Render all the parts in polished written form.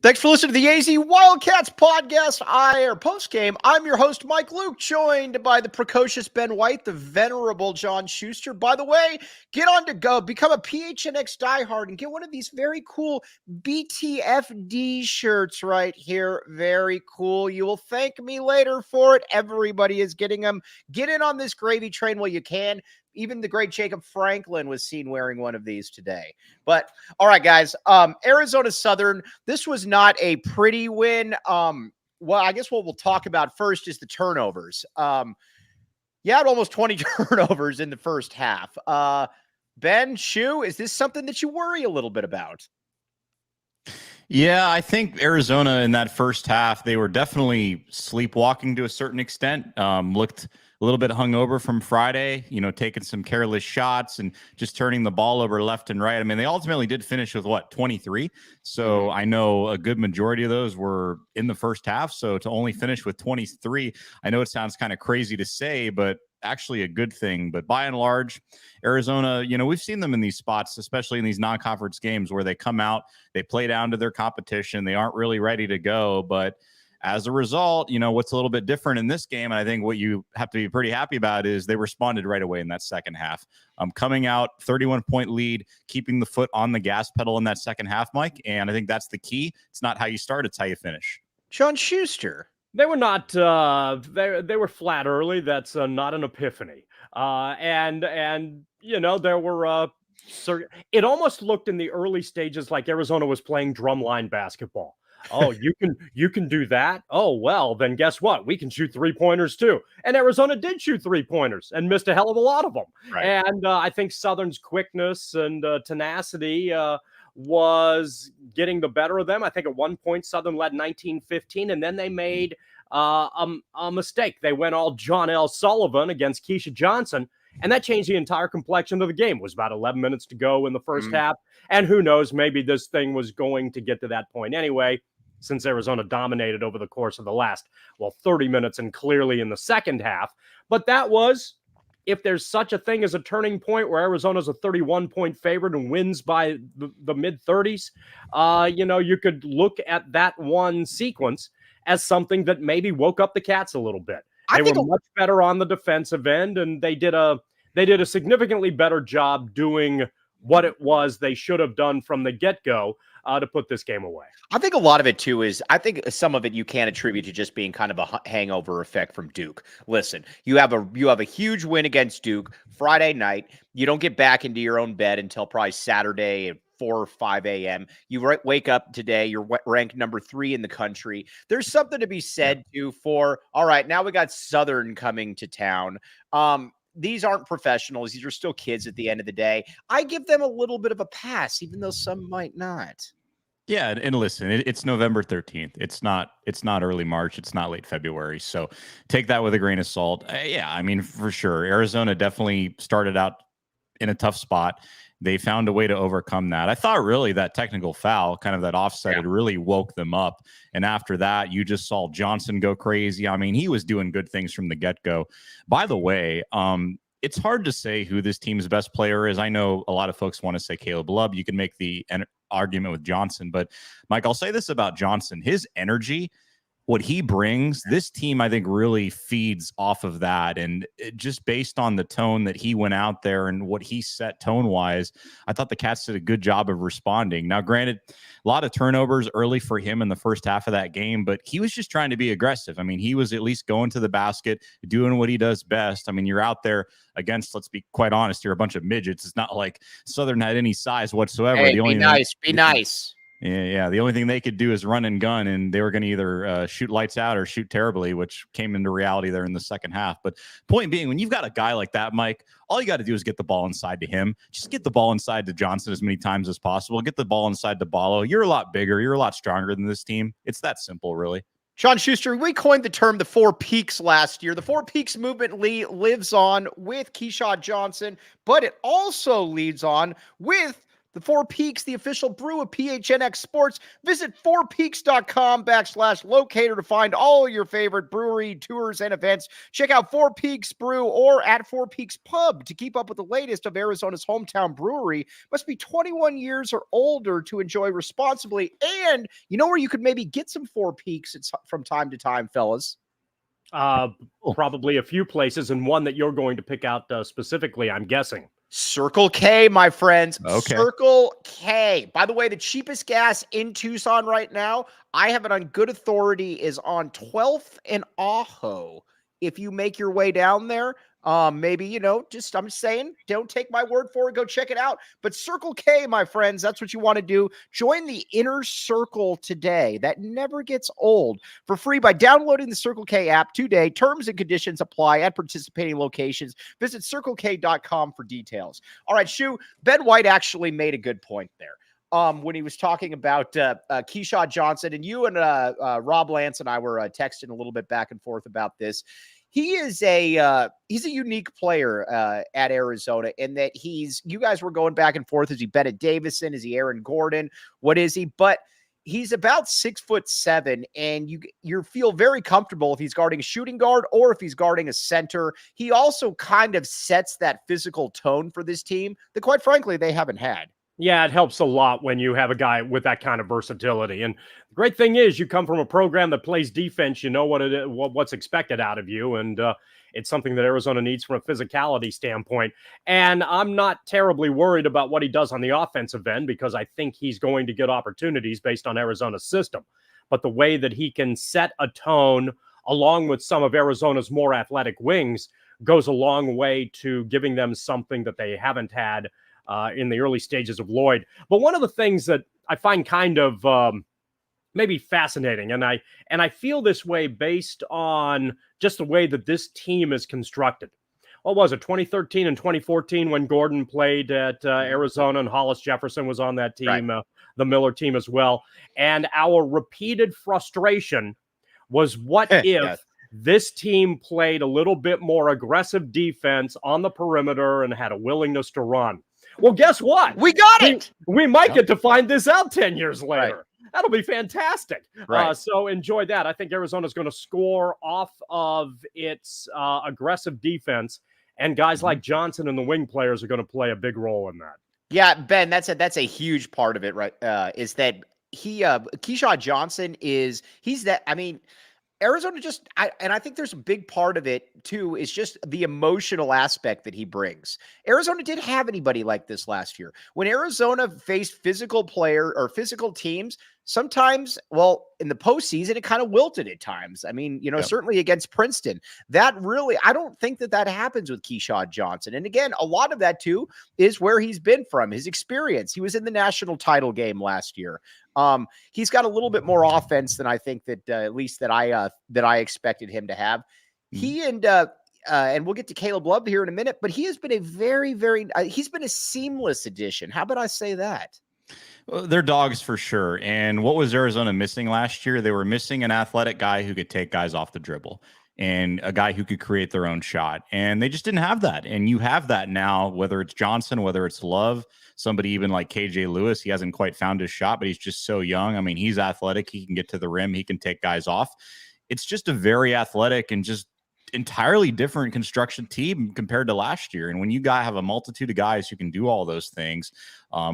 Thanks for listening to the AZ Wildcats podcast. Post-game. I'm your host, Mike Luke, joined by the precocious Ben White, the venerable John Schuster. By the way, get on to go, become a PHNX diehard, and get one of these very cool BTFD shirts right here. Very cool. You will thank me later for it. Everybody is getting them. Get in on this gravy train while you can. Even the great Jacob Franklin was seen wearing one of these today. But all right, guys, Arizona Southern, this was not a pretty win. Well, I guess what we'll talk about first is the turnovers. You had almost 20 turnovers in the first half. Ben, Shu, is this something that you worry a little bit about? Yeah, I think Arizona in that first half, they were definitely sleepwalking to a certain extent. Looked a little bit hungover from Friday, taking some careless shots and just turning the ball over left and right. I mean, they ultimately did finish with 23. So I know a good majority of those were in the first half. So to only finish with 23, I know it sounds kind of crazy to say, but actually a good thing. But by and large, Arizona, we've seen them in these spots, especially in these non-conference games where they come out, they play down to their competition. They aren't really ready to go, but as a result, what's a little bit different in this game, and I think what you have to be pretty happy about is they responded right away in that second half. Coming out 31-point lead, keeping the foot on the gas pedal in that second half, Mike, and I think that's the key. It's not how you start, it's how you finish. John Schuster. They were not. They were flat early. That's not an epiphany. And there were. It almost looked in the early stages like Arizona was playing drumline basketball. Oh, you can do that? Oh, well, then guess what? We can shoot three-pointers too. And Arizona did shoot three-pointers and missed a hell of a lot of them. Right. And I think Southern's quickness and tenacity was getting the better of them. I think at one point Southern led 19-15, and then they made a mistake. They went all John L. Sullivan against Keshad Johnson, and that changed the entire complexion of the game. It was about 11 minutes to go in the first half, and who knows, maybe this thing was going to get to that point anyway, since Arizona dominated over the course of the last, 30 minutes and clearly in the second half. But that was, if there's such a thing as a turning point where Arizona's a 31-point favorite and wins by the mid-30s, you could look at that one sequence as something that maybe woke up the Cats a little bit. They were much better on the defensive end, and they did a significantly better job doing what it was they should have done from the get-go to put this game away. I think a lot of it, too, is I think some of it you can attribute to just being kind of a hangover effect from Duke. Listen, you have a huge win against Duke Friday night. You don't get back into your own bed until probably Saturday at 4 or 5 a.m. You wake up today, you're ranked number 3 in the country. There's something to be said, too, for, all right, now we got Southern coming to town. These aren't professionals. These are still kids at the end of the day. I give them a little bit of a pass, even though some might not. Yeah, and listen, it's November 13th. It's not early March. It's not late February. So take that with a grain of salt. Yeah, I mean, for sure. Arizona definitely started out in a tough spot. They found a way to overcome that. I thought really that technical foul, kind of that offset, it really woke them up. And after that, you just saw Johnson go crazy. I mean, he was doing good things from the get-go. By the way, it's hard to say who this team's best player is. I know a lot of folks want to say Caleb Love. You can make the argument with Johnson. But, Mike, I'll say this about Johnson. His energy, what he brings, this team, I think, really feeds off of that. And just based on the tone that he went out there and what he set tone-wise, I thought the Cats did a good job of responding. Now, granted, a lot of turnovers early for him in the first half of that game, but he was just trying to be aggressive. I mean, he was at least going to the basket, doing what he does best. I mean, you're out there against, let's be quite honest, you're a bunch of midgets. It's not like Southern had any size whatsoever. Hey, be nice. Yeah. The only thing they could do is run and gun, and they were going to either shoot lights out or shoot terribly, which came into reality there in the second half. But point being, when you've got a guy like that, Mike, all you got to do is get the ball inside to him. Just get the ball inside to Johnson as many times as possible. Get the ball inside to Ballo. You're a lot bigger. You're a lot stronger than this team. It's that simple, really. John Schuster, we coined the term the Four Peaks last year. The Four Peaks movement lives on with Keshad Johnson, but it also leads on with The Four Peaks, the official brew of PHNX Sports. Visit fourpeaks.com/locator to find all your favorite brewery tours and events. Check out Four Peaks Brew or at Four Peaks Pub to keep up with the latest of Arizona's hometown brewery. Must be 21 years or older to enjoy responsibly. And you know where you could maybe get some Four Peaks from time to time, fellas? Probably a few places, and one that you're going to pick out specifically, I'm guessing. Circle K, my friends. Okay. Circle K. By the way, the cheapest gas in Tucson right now, I have it on good authority, is on 12th and Ajo. If you make your way down there, maybe, I'm just saying, don't take my word for it. Go check it out. But Circle K, my friends, that's what you want to do. Join the inner circle today. That never gets old. For free by downloading the Circle K app today. Terms and conditions apply at participating locations. Visit CircleK.com for details. All right, Shu, Ben White actually made a good point there. When he was talking about Keshad Johnson, and you and Rob Lance and I were texting a little bit back and forth about this. He's a unique player at Arizona in that you guys were going back and forth. Is he Bennett Davison? Is he Aaron Gordon? What is he? But he's about 6'7", and you feel very comfortable if he's guarding a shooting guard or if he's guarding a center. He also kind of sets that physical tone for this team that, quite frankly, they haven't had. Yeah, it helps a lot when you have a guy with that kind of versatility. And the great thing is you come from a program that plays defense. You know what's expected out of you. And it's something that Arizona needs from a physicality standpoint. And I'm not terribly worried about what he does on the offensive end because I think he's going to get opportunities based on Arizona's system. But the way that he can set a tone along with some of Arizona's more athletic wings goes a long way to giving them something that they haven't had in the early stages of Lloyd. But one of the things that I find kind of maybe fascinating, and I feel this way based on just the way that this team is constructed. What was it, 2013 and 2014 when Gordon played at Arizona and Hollis Jefferson was on that team, right. The Miller team as well. And our repeated frustration was what if yes. This team played a little bit more aggressive defense on the perimeter and had a willingness to run. Well, guess what? We got it. We might get to find this out 10 years later. Right. That'll be fantastic. Right. So enjoy that. I think Arizona's going to score off of its aggressive defense, and guys like Johnson and the wing players are going to play a big role in that. Yeah, Ben, that's a huge part of it, right? Is that Keshad Johnson he's that, I mean, Arizona I think there's a big part of it too, is just the emotional aspect that he brings. Arizona didn't have anybody like this last year. When Arizona faced physical teams, sometimes, well, in the postseason, it kind of wilted at times. I mean, certainly against Princeton, I don't think that happens with Keshad Johnson. And again, a lot of that too is where he's been from, his experience. He was in the national title game last year. He's got a little bit more offense than I think that at least that I expected him to have. He and we'll get to Caleb Love here in a minute, but he has been a very, very he's been a seamless addition. How about I say that? Well, they're dogs for sure. And what was Arizona missing last year? They were missing an athletic guy who could take guys off the dribble and a guy who could create their own shot. And they just didn't have that. And you have that now, whether it's Johnson, whether it's Love, somebody even like KJ Lewis. He hasn't quite found his shot, but he's just so young. I mean, he's athletic. He can get to the rim. He can take guys off. It's just a very athletic and just entirely different construction team compared to last year. And when you have a multitude of guys who can do all those things,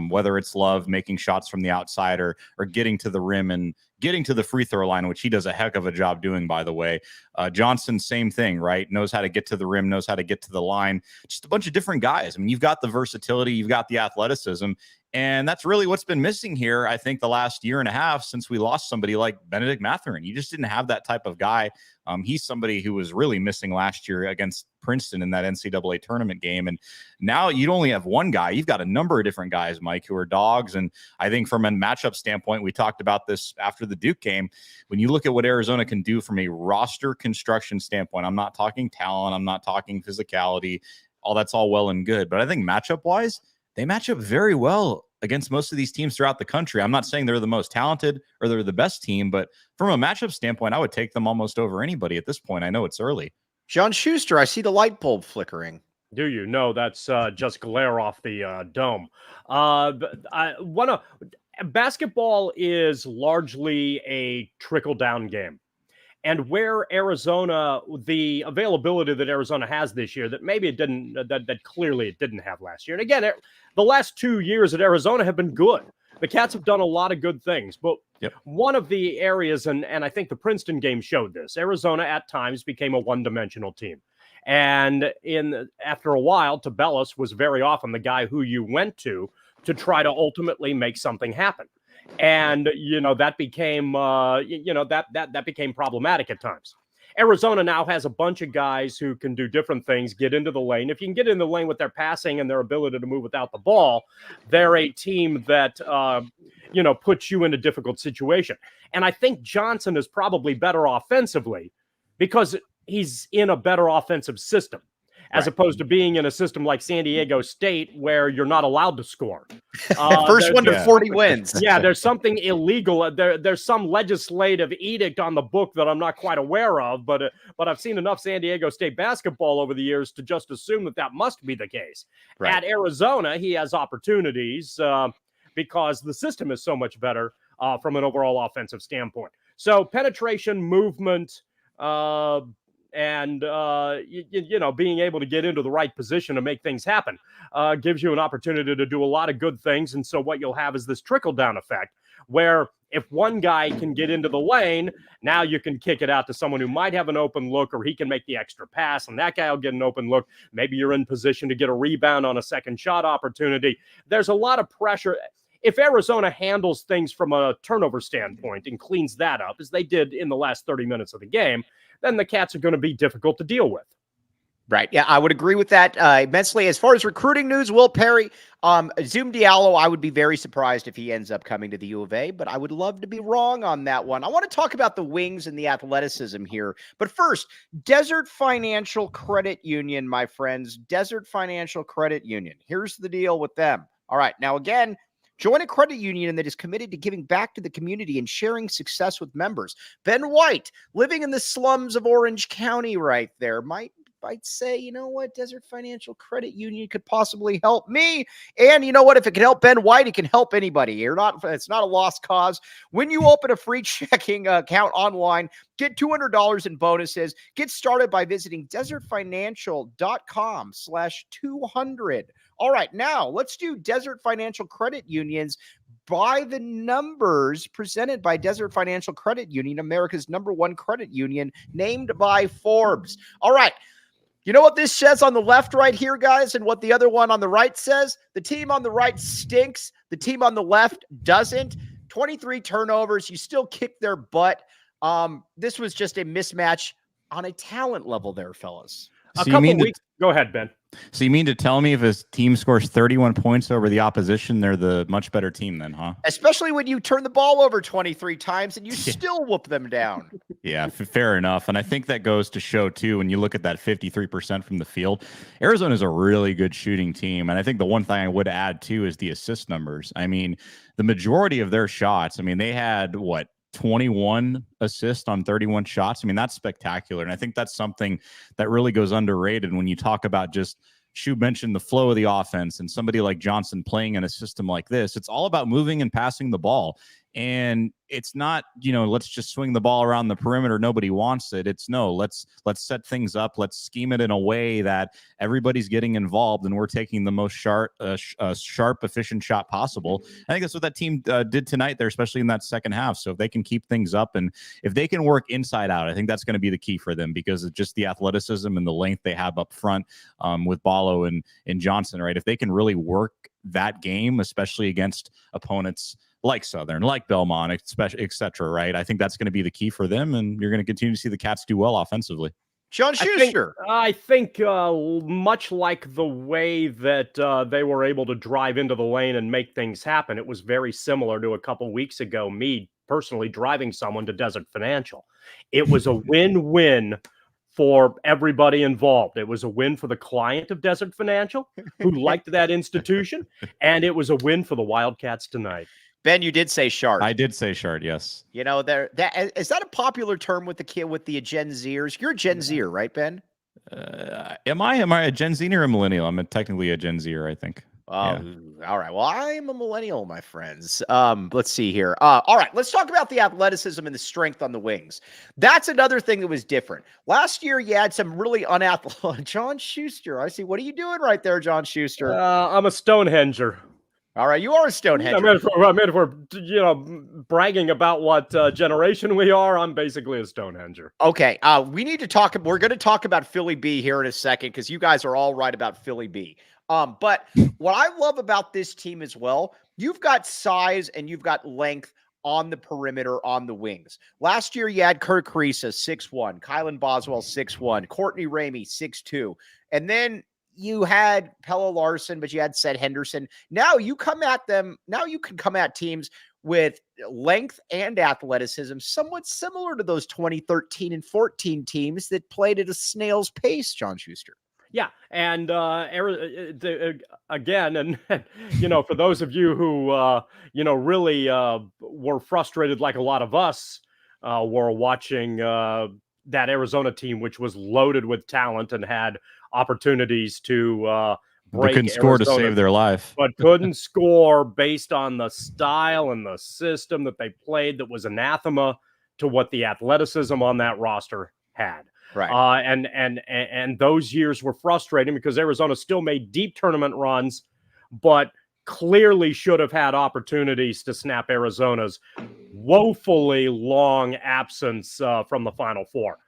whether it's Love making shots from the outside or getting to the rim and getting to the free throw line, which he does a heck of a job doing, by the way. Johnson, same thing, right? Knows how to get to the rim, knows how to get to the line. Just a bunch of different guys. I mean, you've got the versatility, you've got the athleticism, and that's really what's been missing here, I think, the last year and a half since we lost somebody like Benedict Mathurin. You just didn't have that type of guy. He's somebody who was really missing last year against Princeton in that NCAA tournament game. And now you only have one guy. You've got a number of different guys, Mike, who are dogs. And I think from a matchup standpoint, we talked about this after the Duke game. When you look at what Arizona can do from a roster construction standpoint, I'm not talking talent, I'm not talking physicality, that's all well and good. But I think matchup-wise, they match up very well against most of these teams throughout the country. I'm not saying they're the most talented or they're the best team, but from a matchup standpoint, I would take them almost over anybody at this point. I know it's early. John Schuster, I see the light bulb flickering. Do you? No, that's just glare off the dome. Basketball is largely a trickle-down game. And where Arizona, the availability that Arizona has this year, that maybe it didn't, that clearly it didn't have last year. And again, the last 2 years at Arizona have been good. The Cats have done a lot of good things, but one of the areas, and I think the Princeton game showed this, Arizona at times became a one-dimensional team. And after a while, Tabellis was very often the guy who you went to try to ultimately make something happen. And, that became, that became problematic at times. Arizona now has a bunch of guys who can do different things, get into the lane. If you can get in the lane with their passing and their ability to move without the ball, they're a team that, puts you in a difficult situation. And I think Johnson is probably better offensively because he's in a better offensive system, as opposed to being in a system like San Diego State where you're not allowed to score. First one to 40 wins. Yeah, there's something illegal. There's some legislative edict on the book that I'm not quite aware of, but I've seen enough San Diego State basketball over the years to just assume that must be the case. Right. At Arizona, he has opportunities because the system is so much better from an overall offensive standpoint. So penetration, movement, and being able to get into the right position to make things happen gives you an opportunity to do a lot of good things. And so what you'll have is this trickle-down effect where if one guy can get into the lane, now you can kick it out to someone who might have an open look, or he can make the extra pass, and that guy will get an open look. Maybe you're in position to get a rebound on a second shot opportunity. There's a lot of pressure. If Arizona handles things from a turnover standpoint and cleans that up, as they did in the last 30 minutes of the game, then the Cats are going to be difficult to deal with. Right. Yeah, I would agree with that immensely. As far as recruiting news, Will Perry, Zoom Diallo, I would be very surprised if he ends up coming to the U of A, but I would love to be wrong on that one. I want to talk about the wings and the athleticism here. But first, Desert Financial Credit Union, my friends. Desert Financial Credit Union. Here's the deal with them. All right. Now, again, join a credit union that is committed to giving back to the community and sharing success with members. Ben White, living in the slums of Orange County right there, might say, you know what, Desert Financial Credit Union could possibly help me. And you know what, if it can help Ben White, it can help anybody. It's not a lost cause. When you open a free checking account online, get $200 in bonuses. Get started by visiting desertfinancial.com/200. All right, now let's do Desert Financial Credit Union's By the Numbers, presented by Desert Financial Credit Union, America's #1 credit union, named by Forbes. All right. You know what this says on the left right here, guys, and what the other one on the right says? The team on the right stinks. The team on the left doesn't. 23 turnovers. You still kick their butt. This was just a mismatch on a talent level there, fellas. So a couple weeks. Go ahead, Ben. So you mean to tell me if his team scores 31 points over the opposition, they're the much better team then, huh? Especially when you turn the ball over 23 times and you still whoop them down. Yeah, fair enough. And I think that goes to show, too, when you look at that 53% from the field, Arizona is a really good shooting team. And I think the one thing I would add, too, is the assist numbers. I mean, the majority of their shots, they had, 21 assists on 31 shots. That's spectacular. And I think that's something that really goes underrated when you talk about just, Shu mentioned the flow of the offense and somebody like Johnson playing in a system like this. It's all about moving and passing the ball. And it's not, let's just swing the ball around the perimeter. Nobody wants it. It's no, let's set things up. Let's scheme it in a way that everybody's getting involved and we're taking the most sharp, efficient shot possible. I think that's what that team did tonight there, especially in that second half. So if they can keep things up and if they can work inside out, I think that's going to be the key for them because of just the athleticism and the length they have up front with Ballo and Johnson, right? If they can really work that game, especially against opponents like Southern, like Belmont, et cetera, right? I think that's going to be the key for them, and you're going to continue to see the Cats do well offensively. John Schuster. I think much like the way that they were able to drive into the lane and make things happen, it was very similar to a couple weeks ago, me personally driving someone to Desert Financial. It was a win-win for everybody involved. It was a win for the client of Desert Financial who liked that institution, and it was a win for the Wildcats tonight. Ben, you did say shard. I did say shard, yes. Is that a popular term with the Gen Zers? You're a Gen Zer, right, Ben? Am I a Gen Z or a millennial? I'm technically a Gen Zer, I think. Oh, yeah. All right. Well, I'm a millennial, my friends. Let's see here. All right, let's talk about the athleticism and the strength on the wings. That's another thing that was different. Last year, you had some really unathletic. John Schuster, I see. What are you doing right there, John Schuster? I'm a Stonehenger. All right, you are a Stonehenger. I mean, if we're bragging about what generation we are, I'm basically a Stonehenger. Okay, we need to talk. We're going to talk about Philly B here in a second because you guys are all right about Philly B. But what I love about this team as well, you've got size and you've got length on the perimeter on the wings. Last year, you had Kerr Kriisa, 6'1", Kylan Boswell, 6'1", Courtney Ramey, 6'2", and then you had Pella Larson, but you had Seth Henderson. Now you come at them. Now you can come at teams with length and athleticism, somewhat similar to those 2013 and 14 teams that played at a snail's pace, John Schuster. Yeah, and again, and for those of you who really were frustrated, like a lot of us were watching that Arizona team, which was loaded with talent and had opportunities to break. They couldn't score to save their life, but couldn't score based on the style and the system that they played. That was anathema to what the athleticism on that roster had. Right. And those years were frustrating because Arizona still made deep tournament runs, but clearly should have had opportunities to snap Arizona's woefully long absence from the Final Four.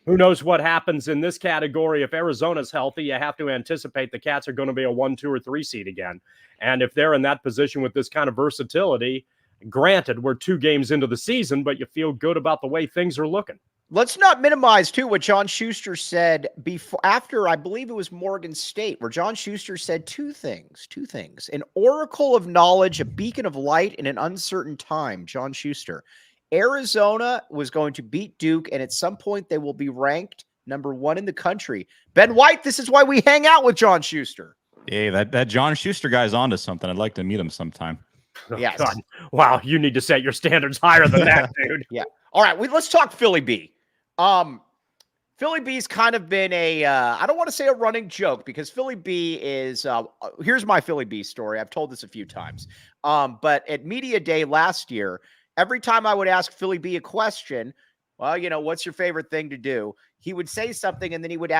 Who knows what happens in this category? If Arizona's healthy, you have to anticipate the Cats are going to be a 1, 2, or 3 seed again. And if they're in that position with this kind of versatility, granted, we're 2 games into the season, but you feel good about the way things are looking. Let's not minimize, too, what John Schuster said after, I believe it was Morgan State, where John Schuster said two things. An oracle of knowledge, a beacon of light in an uncertain time, John Schuster. Arizona was going to beat Duke, and at some point they will be ranked number 1 in the country. Ben White, this is why we hang out with John Schuster. Hey, that John Schuster guy's onto something. I'd like to meet him sometime. Oh, yes. God. Wow, you need to set your standards higher than that, dude. Yeah. All right, let's talk Philly B. Philly B's kind of been I don't want to say a running joke because Philly B is, here's my Philly B story. I've told this a few times. But at Media Day last year, every time I would ask Philly B a question, well, what's your favorite thing to do? He would say something and then he would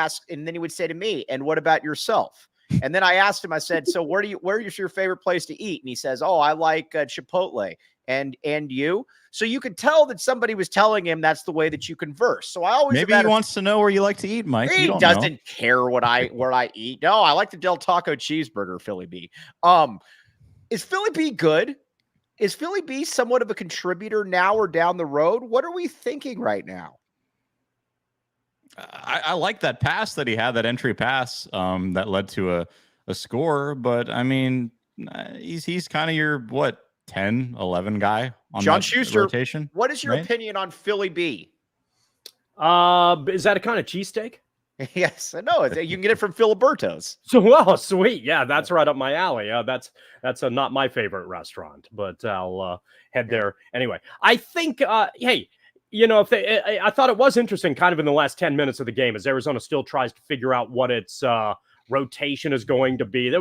say to me, and what about yourself? And then I asked him, I said, so where is your favorite place to eat? And he says, oh, I like Chipotle. And you? So you could tell that somebody was telling him that's the way that you converse. So I always maybe he wants to know where you like to eat, Mike. He doesn't care where I eat. No, I like the Del Taco cheeseburger, Philly B. Is Philly B good? Is Philly B somewhat of a contributor now or down the road? What are we thinking right now? I like that pass that he had, that entry pass that led to a score. But I mean, he's kind of your 10, 11 guy on John Schuster rotation. What is your opinion on Philly B? Is that a kind of cheesesteak? Yes, no, you can get it from Filiberto's. So, well, sweet, yeah, that's right up my alley. That's not my favorite restaurant, but I'll head there anyway. I think, hey, I thought it was interesting, kind of in the last 10 minutes of the game, as Arizona still tries to figure out what its rotation is going to be.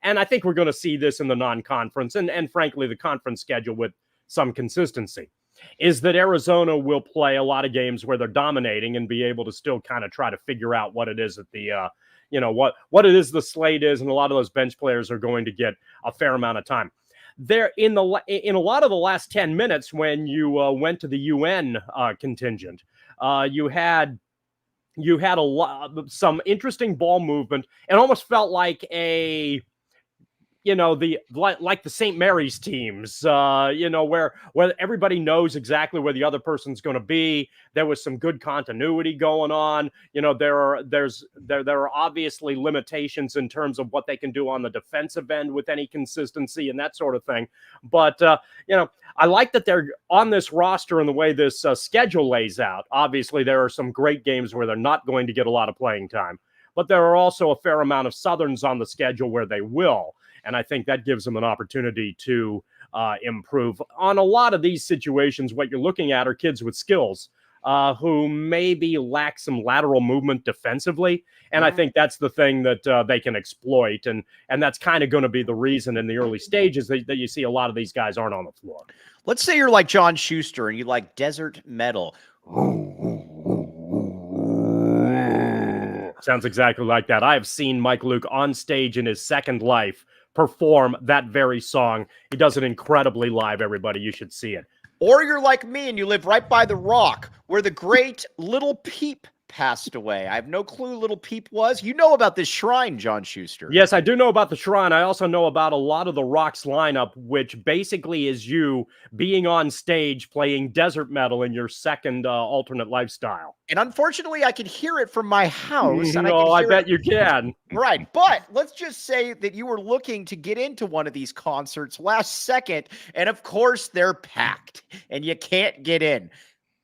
And I think we're going to see this in the non-conference and frankly the conference schedule with some consistency, is that Arizona will play a lot of games where they're dominating and be able to still kind of try to figure out what it is that the what it is the slate is, and a lot of those bench players are going to get a fair amount of time. There in a lot of the last 10 minutes when you went to the UN contingent, you had some interesting ball movement. It almost felt like like the St. Mary's teams, where everybody knows exactly where the other person's going to be. There was some good continuity going on. There are obviously limitations in terms of what they can do on the defensive end with any consistency and that sort of thing. But, I like that they're on this roster and the way this schedule lays out. Obviously, there are some great games where they're not going to get a lot of playing time, but there are also a fair amount of Southerns on the schedule where they will. And I think that gives them an opportunity to improve. On a lot of these situations, what you're looking at are kids with skills. who maybe lack some lateral movement defensively. And I think that's the thing that they can exploit. And that's kind of going to be the reason in the early stages that you see a lot of these guys aren't on the floor. Let's say you're like John Schuster and you like desert metal. Sounds exactly like that. I have seen Mike Luke on stage in his second life perform that very song. He does it incredibly live, everybody. You should see it. Or you're like me and you live right by the Rock, where the great Little Peep passed away. I have no clue Little Peep was. You know about this shrine, John Schuster. Yes, I do know about the shrine. I also know about a lot of the Rock's lineup, which basically is you being on stage playing desert metal in your second alternate lifestyle. And unfortunately, I can hear it from my house. And I bet you can. Right. But let's just say that you were looking to get into one of these concerts last second. And of course, they're packed and you can't get in.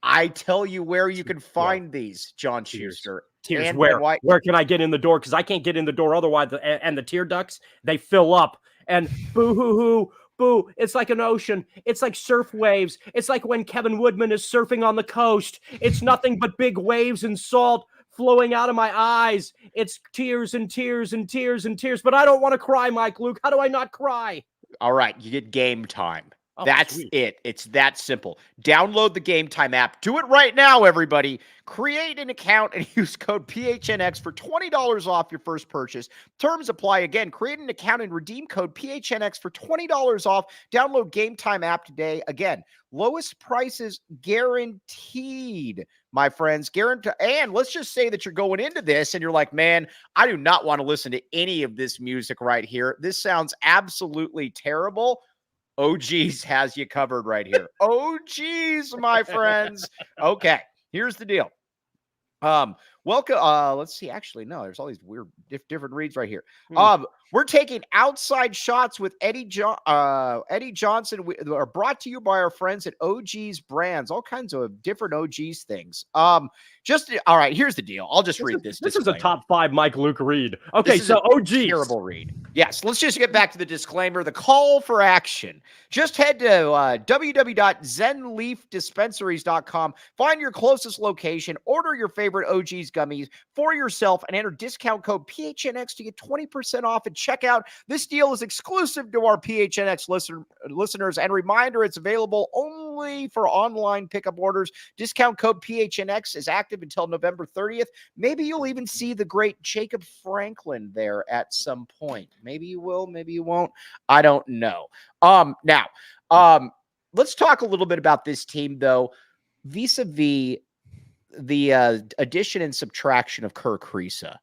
I tell you where you can find these, John Schuster. Tears. Where can I get in the door? Because I can't get in the door otherwise. And the tear ducts, they fill up. And boo-hoo-hoo. Boo, it's like an ocean. It's like surf waves. It's like when Kevin Woodman is surfing on the coast. It's nothing but big waves and salt flowing out of my eyes. It's tears and tears and tears and tears. But I don't want to cry, Mike Luke. How do I not cry? All right, you get Game Time. Oh, That's sweet. it. It's that simple. Download the Game Time app. Do it right now, everybody. Create an account and use code PHNX for $20 off your first purchase. Terms apply. Again, create an account and redeem code PHNX for $20 off. Download Game Time app today. Again, lowest prices guaranteed, my friends. Guaranteed. And let's just say that you're going into this and you're like, man, I do not want to listen to any of this music right here. This sounds absolutely terrible. OGs has you covered right here. OGs, my friends. Okay, here's the deal. Welcome. Let's see. Actually, no, there's all these weird different reads right here. We're taking outside shots with Eddie Johnson. We are brought to you by our friends at OGs Brands. All kinds of different OGs things. All right. Here's the deal. I'll just read this. This is a top 5 Mike Luke read. Okay, so OGs. Terrible read. Yes. Let's just get back to the disclaimer. The call for action. Just head to www.zenleafdispensaries.com. Find your closest location. Order your favorite OGs gummies for yourself and enter discount code PHNX to get 20% off at checkout. This deal is exclusive to our PHNX listeners. And reminder, it's available only for online pickup orders. Discount code PHNX is active until November 30th. Maybe you'll even see the great Jacob Franklin there at some point. Maybe you will, maybe you won't. I don't know. Now, let's talk a little bit about this team, though, vis-a-vis the addition and subtraction of Kerr Kriisa.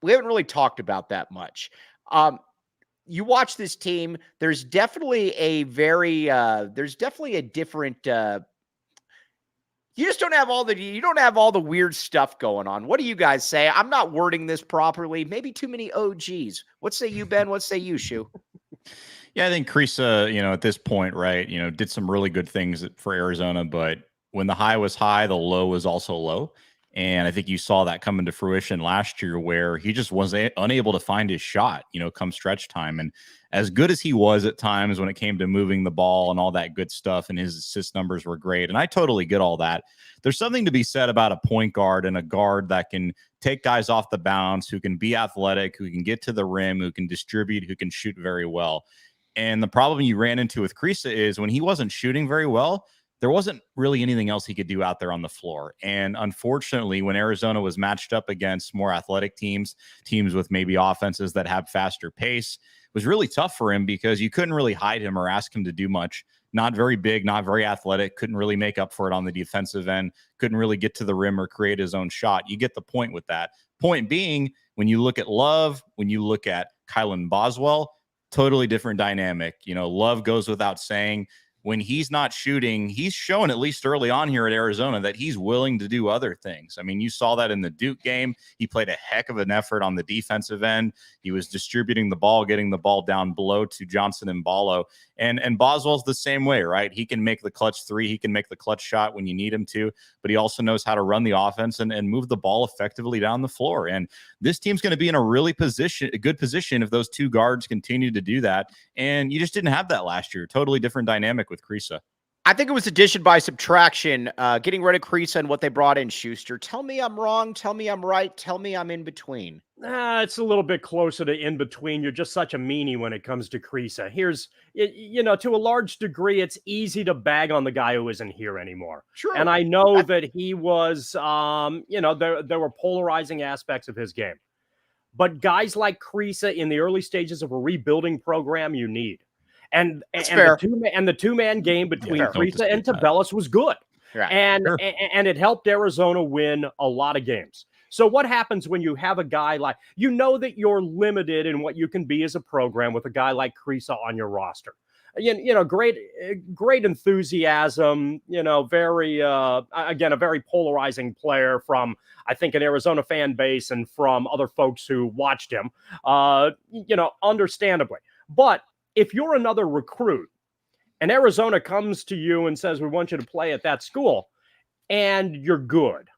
We haven't really talked about that much. You watch this team, there's definitely a different, you just don't have all the weird stuff going on. What do you guys say? I'm not wording this properly. Maybe too many OGs. What say you, Ben? What say you, Shu? Yeah, I think Kriisa, at this point, right, did some really good things for Arizona, but when the high was high, the low was also low. And I think you saw that come into fruition last year where he just was unable to find his shot, come stretch time. And as good as he was at times when it came to moving the ball and all that good stuff, and his assist numbers were great, and I totally get all that. There's something to be said about a point guard and a guard that can take guys off the bounce, who can be athletic, who can get to the rim, who can distribute, who can shoot very well. And the problem you ran into with Kriisa is when he wasn't shooting very well, there wasn't really anything else he could do out there on the floor. And unfortunately, when Arizona was matched up against more athletic teams with maybe offenses that have faster pace, it was really tough for him because you couldn't really hide him or ask him to do much. Not very big, not very athletic, couldn't really make up for it on the defensive end, couldn't really get to the rim or create his own shot. You get the point with that. Point being, when you look at Love, when you look at Kylan Boswell, totally different dynamic. Love goes without saying. When he's not shooting, he's shown at least early on here at Arizona that he's willing to do other things. I mean, you saw that in the Duke game. He played a heck of an effort on the defensive end. He was distributing the ball, getting the ball down below to Johnson and Ballo. And Boswell's the same way, right? He can make the clutch three. He can make the clutch shot when you need him to, but he also knows how to run the offense and move the ball effectively down the floor. And this team's going to be in a good position if those two guards continue to do that. And you just didn't have that last year. Totally different dynamic with Kriisa. I think it was addition by subtraction, getting rid of Kriisa and what they brought in, Schuster. Tell me I'm wrong. Tell me I'm right. Tell me I'm in between. It's a little bit closer to in between. You're just such a meanie when it comes to Kriisa. Here's, to a large degree, it's easy to bag on the guy who isn't here anymore. True. And I know that he was, there were polarizing aspects of his game. But guys like Kriisa in the early stages of a rebuilding program, you need. And the two-man game between Kriisa and Tabellis was good. Right. And it helped Arizona win a lot of games. So what happens when you have a guy like, that you're limited in what you can be as a program with a guy like Kriisa on your roster? Great enthusiasm, very, again, a very polarizing player from, I think, an Arizona fan base and from other folks who watched him, understandably. But if you're another recruit and Arizona comes to you and says, we want you to play at that school, and you're good,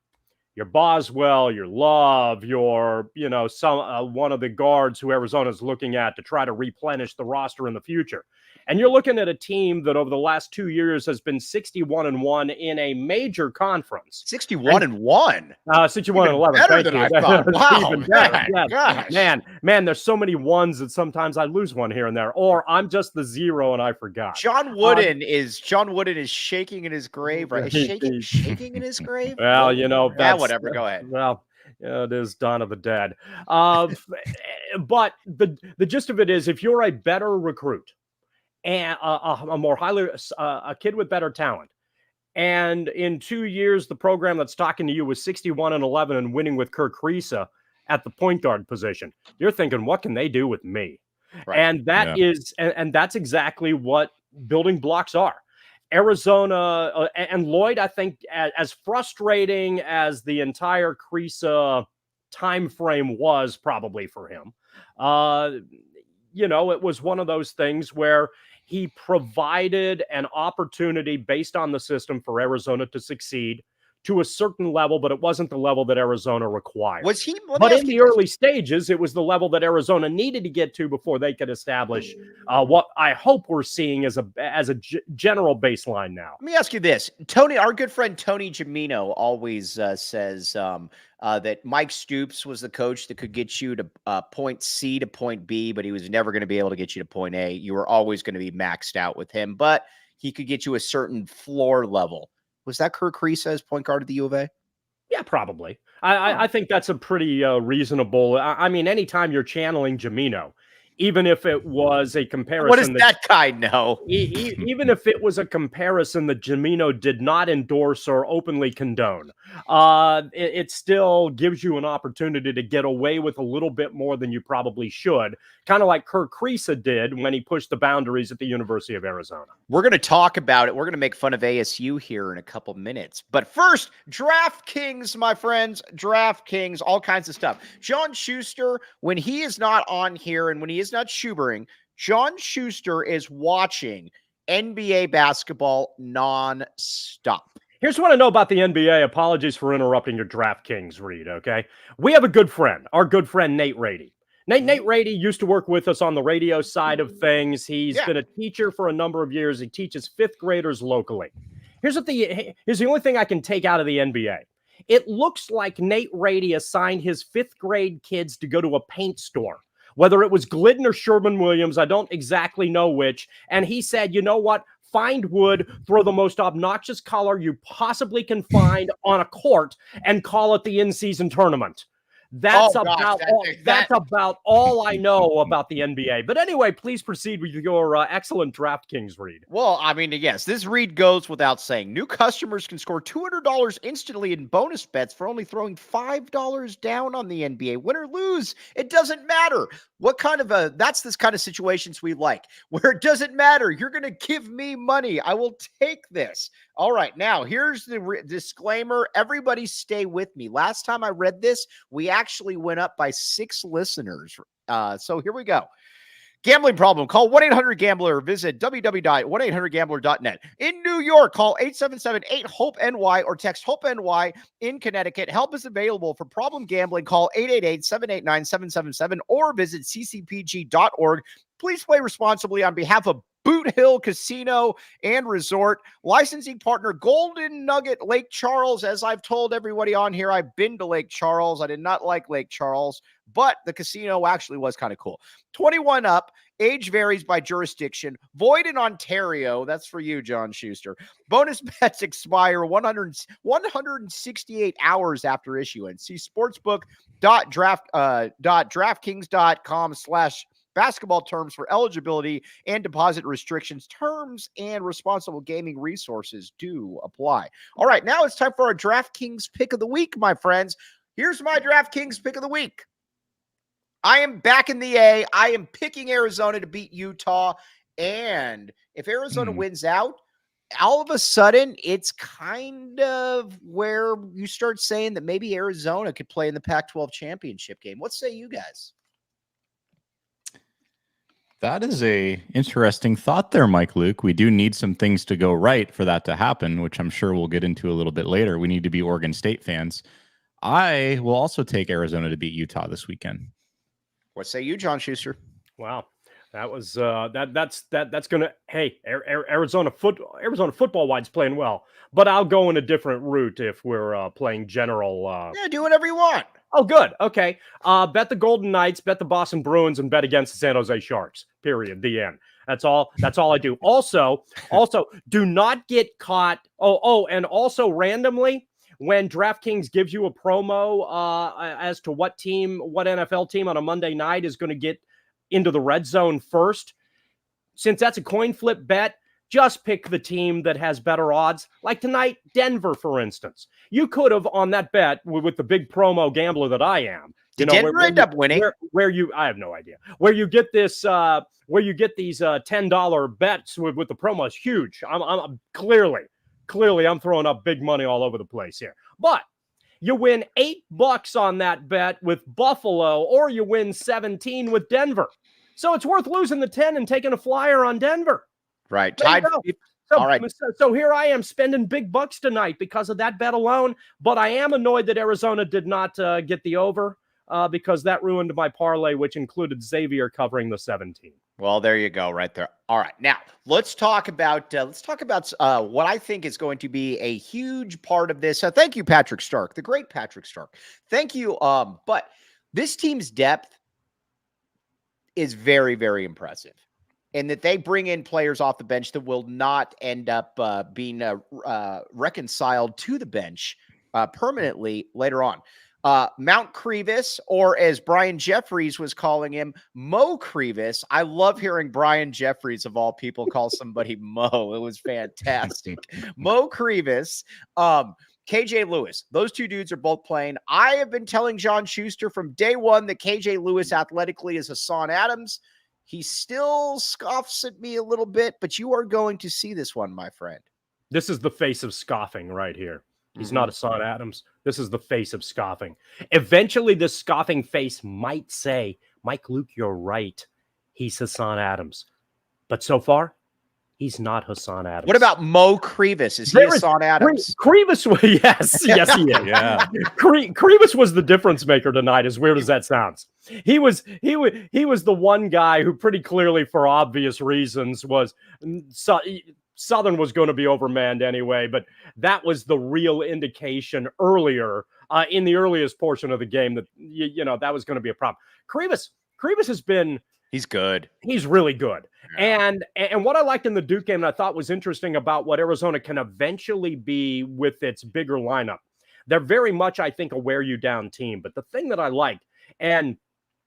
you're Boswell, you're Love, you're, one of the guards who Arizona's looking at to try to replenish the roster in the future. And you're looking at a team that over the last 2 years has been 61-1 in a major conference. 61-1. 61-11. Better than I thought. Wow. Man, there's so many ones that sometimes I lose one here and there, or I'm just the zero and I forgot. John Wooden is shaking in his grave, right? Shaking in his grave. Well, that's whatever. Go ahead. Well, it is Dawn of the Dead. But the gist of it is, if you're a better recruit and a kid with better talent, and in 2 years the program that's talking to you was 61-11 and winning with Kerr Kriisa at the point guard position, you're thinking, what can they do with me? Right. And that's exactly what building blocks are. Arizona and Lloyd, I think, as frustrating as the entire Kriisa time frame was probably for him, it was one of those things where he provided an opportunity based on the system for Arizona to succeed to a certain level, but it wasn't the level that Arizona required. But in the early stages, it was the level that Arizona needed to get to before they could establish what I hope we're seeing as a general baseline now. Let me ask you this. Tony, our good friend Tony Gimino always says that Mike Stoops was the coach that could get you to point C to point B, but he was never going to be able to get you to point A. You were always going to be maxed out with him, but he could get you a certain floor level. Was that Kerr Kriisa as point guard at the U of A? Yeah, probably. I think that's a pretty reasonable. I mean, anytime you're channeling Gimino, even if it was a comparison. What does that guy know? Even if it was a comparison that Gimino did not endorse or openly condone, it still gives you an opportunity to get away with a little bit more than you probably should, kind of like Kerr Kriisa did when he pushed the boundaries at the University of Arizona. We're going to talk about it. We're going to make fun of ASU here in a couple minutes. But first, DraftKings, my friends, DraftKings, all kinds of stuff. John Schuster, when he is not on here and when he is not Schubering, John Schuster is watching NBA basketball nonstop. Here's what I know about the NBA. Apologies for interrupting your DraftKings read, okay? We have a good friend, our good friend Nate Rady. Nate Rady used to work with us on the radio side of things. He's been a teacher for a number of years. He teaches fifth graders locally. Here's the only thing I can take out of the NBA. It looks like Nate Rady assigned his fifth grade kids to go to a paint store. Whether it was Glidden or Sherman-Williams, I don't exactly know which. And he said, you know what? Find wood, throw the most obnoxious color you possibly can find on a court, and call it the in-season tournament. That's about all I know about the NBA. But anyway, please proceed with your excellent DraftKings read. Well, I mean, yes, this read goes without saying. New customers can score $200 instantly in bonus bets for only throwing $5 down on the NBA. Win or lose, it doesn't matter. What kind of that's this kind of situations we like, where it doesn't matter. You're going to give me money. I will take this. All right, now here's the disclaimer. Everybody stay with me. Last time I read this, we actually went up by 6 listeners. So here we go. Gambling problem, call 1-800-GAMBLER. Visit www.1800gambler.net. In New York, call 877-8-HOPE-NY or text HOPE-NY. In Connecticut, help is available for problem gambling. Call 888-789-777 or visit ccpg.org. Please play responsibly on behalf of Boot Hill Casino and Resort. Licensing partner, Golden Nugget Lake Charles. As I've told everybody on here, I've been to Lake Charles. I did not like Lake Charles, but the casino actually was kind of cool. 21 up. Age varies by jurisdiction. Void in Ontario. That's for you, John Schuster. Bonus bets expire 168 hours after issuance. See sportsbook.draftkings.com/basketball terms for eligibility and deposit restrictions. Terms and responsible gaming resources do apply. All right, now it's time for our DraftKings pick of the week, my friends. Here's my DraftKings pick of the week. I am back in the A. I am picking Arizona to beat Utah. And if Arizona wins out, all of a sudden, it's kind of where you start saying that maybe Arizona could play in the Pac-12 championship game. What say you guys? That is a interesting thought there, Mike Luke. We do need some things to go right for that to happen, which I'm sure we'll get into a little bit later. We need to be Oregon State fans. I will also take Arizona to beat Utah this weekend. What say you, John Schuster? Wow. That was that's gonna Arizona football wide's playing well, but I'll go in a different route if we're playing general. Yeah, do whatever you want. Oh, good. Okay. Bet the Golden Knights, bet the Boston Bruins, and bet against the San Jose Sharks. Period. The end. That's all I do. Also, do not get caught. And also randomly, when DraftKings gives you a promo as to what NFL team on a Monday night is going to get into the red zone first, since that's a coin flip bet, just pick the team that has better odds. Like tonight, Denver, for instance. You could have on that bet with the big promo gambler that I am. Did Denver end up winning? I have no idea. Where you get this, where you get these $10 bets with the promo is huge. I'm clearly I'm throwing up big money all over the place here. But you win $8 on that bet with Buffalo, or you win 17 with Denver. So it's worth losing the 10 and taking a flyer on Denver. Right. All right. So here I am spending big bucks tonight because of that bet alone. But I am annoyed that Arizona did not get the over because that ruined my parlay, which included Xavier covering the 17. Well, there you go, right there. All right, now let's talk about what I think is going to be a huge part of this. Thank you, Patrick Stark, the great Patrick Stark. Thank you. But this team's depth is very, very impressive, and that they bring in players off the bench that will not end up being reconciled to the bench permanently later on. Mount Crevis, or as Brian Jeffries was calling him, Mo Crevis. I love hearing Brian Jeffries, of all people, call somebody Mo. It was fantastic. Mo Crevis, KJ Lewis. Those two dudes are both playing. I have been telling John Schuster from day one that KJ Lewis athletically is Hassan Adams. He still scoffs at me a little bit, but you are going to see this one, my friend. This is the face of scoffing right here. He's not Hassan Adams. This is the face of scoffing. Eventually, this scoffing face might say, Mike Luke, you're right. He's Hassan Adams. But so far, he's not Hassan Adams. What about Mo Crevis? Is he Hassan Adams? Crevis, yes, he is. Yeah. Crevis was the difference maker tonight, as weird as that sounds. He was the one guy who pretty clearly, for obvious reasons, was Southern was going to be overmanned anyway, but that was the real indication earlier in the earliest portion of the game that, that was going to be a problem. Crevis has been... He's good. He's really good. Yeah. And what I liked in the Duke game and I thought was interesting about what Arizona can eventually be with its bigger lineup, they're very much, I think, a wear you down team. But the thing that I like, and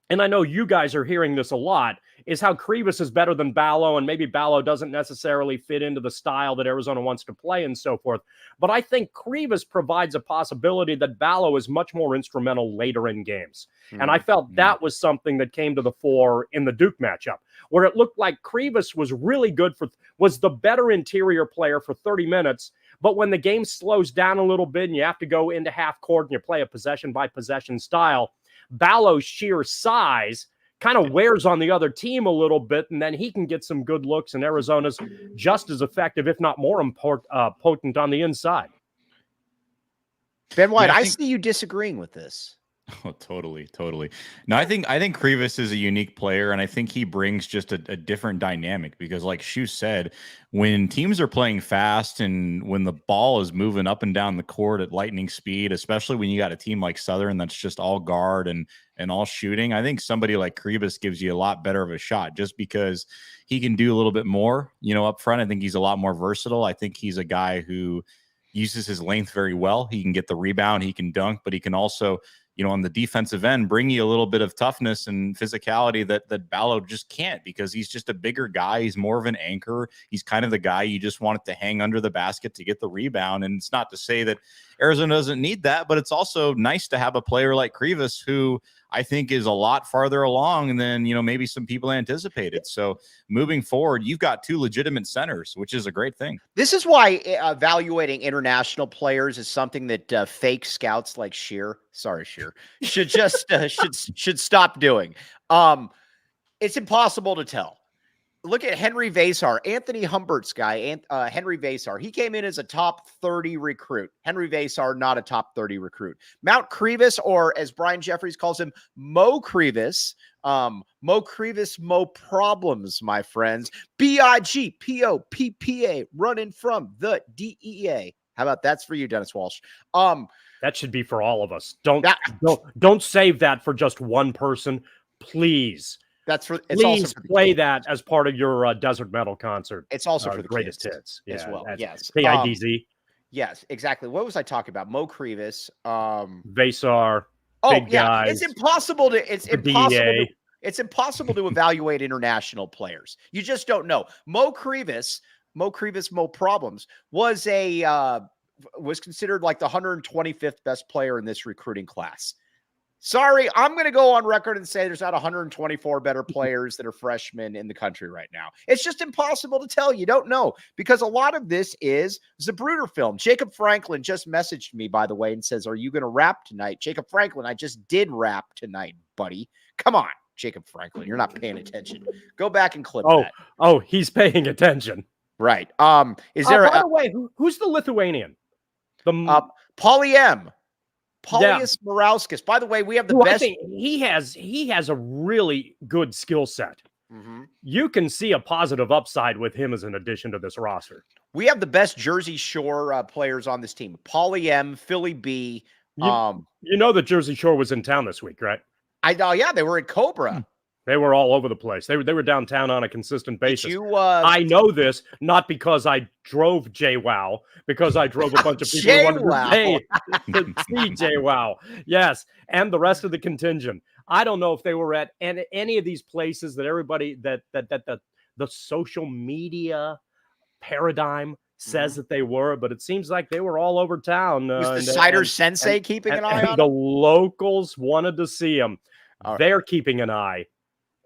I know you guys are hearing this a lot, is how Crevis is better than Ballo, and maybe Ballo doesn't necessarily fit into the style that Arizona wants to play and so forth. But I think Crevis provides a possibility that Ballo is much more instrumental later in games. And I felt that was something that came to the fore in the Duke matchup, where it looked like Crevis was really good was the better interior player for 30 minutes. But when the game slows down a little bit and you have to go into half court and you play a possession by possession style, Ballo's sheer size kind of wears on the other team a little bit, and then he can get some good looks, and Arizona's just as effective, if not more potent on the inside. Ben White, I see you disagreeing with this. Oh, totally, totally. No, I think Kriisa is a unique player, and I think he brings just a different dynamic because, like Shu said, when teams are playing fast and when the ball is moving up and down the court at lightning speed, especially when you got a team like Southern that's just all guard and all shooting, I think somebody like Kriisa gives you a lot better of a shot just because he can do a little bit more, up front. I think he's a lot more versatile. I think he's a guy who uses his length very well. He can get the rebound, he can dunk, but he can also on the defensive end, bring you a little bit of toughness and physicality that Ballo just can't because he's just a bigger guy. He's more of an anchor. He's kind of the guy you just want it to hang under the basket to get the rebound. And it's not to say that Arizona doesn't need that, but it's also nice to have a player like Kriisa who I think is a lot farther along than, maybe some people anticipated. So moving forward, you've got two legitimate centers, which is a great thing. This is why evaluating international players is something that fake scouts like Shear should just should stop doing. It's impossible to tell. Look at Henry Vasar, Anthony Humbert's guy, Henry Vasar. He came in as a top 30 recruit. Henry Vasar, not a top 30 recruit. Mount Kriisa, or as Brian Jeffries calls him, Mo Kriisa. Mo Kriisa, Mo problems, my friends. BIGPOPPA, running from the DEA. How about that's for you, Dennis Walsh? That should be for all of us. Don't save that for just one person, please. It's also for play kids. That as part of your Desert Metal concert. It's also for the greatest kids hits as well. Yes, KIDZ. Yes, exactly. What was I talking about? Mo Kriisa, Vasar. Big guys. It's impossible to. It's impossible to evaluate international players. You just don't know. Mo Kriisa, Mo problems was was considered like the 125th best player in this recruiting class. Sorry, I'm going to go on record and say there's not 124 better players that are freshmen in the country right now. It's just impossible to tell. You don't know because a lot of this is Zapruder film. Jacob Franklin just messaged me, by the way, and says, "Are you going to rap tonight?" Jacob Franklin, I just did rap tonight, buddy. Come on, Jacob Franklin. You're not paying attention. Go back and clip that. Oh, he's paying attention. Right. Is there by the way, who's the Lithuanian? Pauly M. Paulius Morauskas. By the way, we have the best. I think he has a really good skill set. Mm-hmm. You can see a positive upside with him as an addition to this roster. We have the best Jersey Shore players on this team. Pauly M, Philly B. You know that Jersey Shore was in town this week, right? Yeah, they were at Cobra. They were all over the place. They were downtown on a consistent basis. I know this not because I drove JWoww, because I drove a bunch of people who wanted to pay to see JWoww. Yes, and the rest of the contingent. I don't know if they were at any of these places that everybody that the social media paradigm says that they were, but it seems like they were all over town. Was the Cider Sensei keeping an eye on the them? locals wanted to see them. Right. They're keeping an eye.